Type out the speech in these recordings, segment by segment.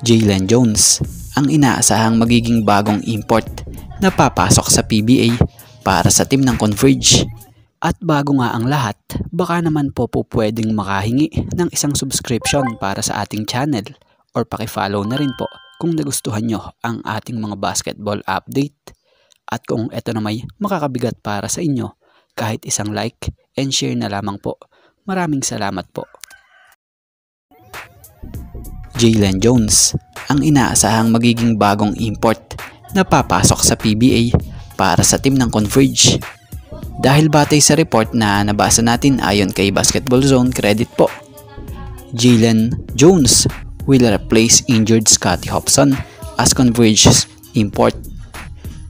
Jalen Jones, ang inaasahang magiging bagong import na papasok sa PBA para sa team ng Converge. At bago nga ang lahat, baka naman po pwedeng makahingi ng isang subscription para sa ating channel or paki-follow na rin po kung nagustuhan nyo ang ating mga basketball update. At kung ito na may makakabigat para sa inyo, kahit isang like and share na lamang po. Maraming salamat po. Jalen Jones, ang inaasahang magiging bagong import na papasok sa PBA para sa team ng Converge. Dahil batay sa report na nabasa natin ayon kay Basketball Zone Credit po, Jalen Jones will replace injured Scottie Hobson as Converge's import.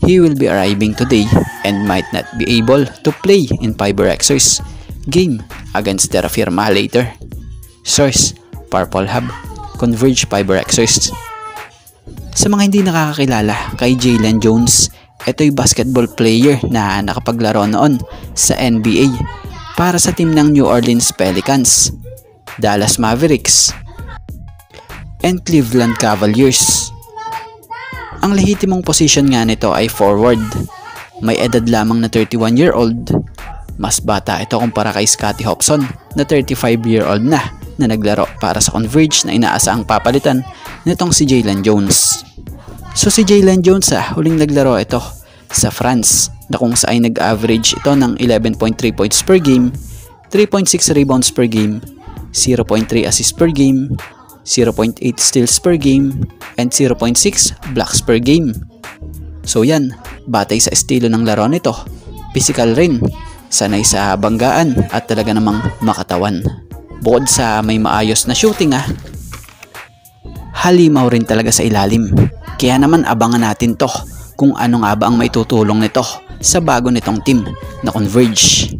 He will be arriving today and might not be able to play in FiberX's game against Terra Firma later. Source: Purple Hub, Converge FiberX's. Sa mga hindi nakakakilala kay Jalen Jones, ito'y basketball player na nakapaglaro noon sa NBA para sa team ng New Orleans Pelicans, Dallas Mavericks, and Cleveland Cavaliers. Ang lehitimong position nga nito ay forward. May edad lamang na 31-year-old. Mas bata ito kumpara kay Scottie Hobson na 35-year-old na naglaro para sa Converge na inaasahang papalitan nitong si Jalen Jones. So si Jalen Jones huling naglaro ito sa France na kung saan nag-average ito ng 11.3 points per game, 3.6 rebounds per game, 0.3 assists per game, 0.8 steals per game, and 0.6 blocks per game. So yan, batay sa estilo ng laro nito, physical rin, sanay sa banggaan at talaga namang makatawan. Bukod sa may maayos na shooting halimaw rin talaga sa ilalim. Kaya naman abangan natin to kung ano nga ba ang maitutulong nito sa bago nitong team na Converge.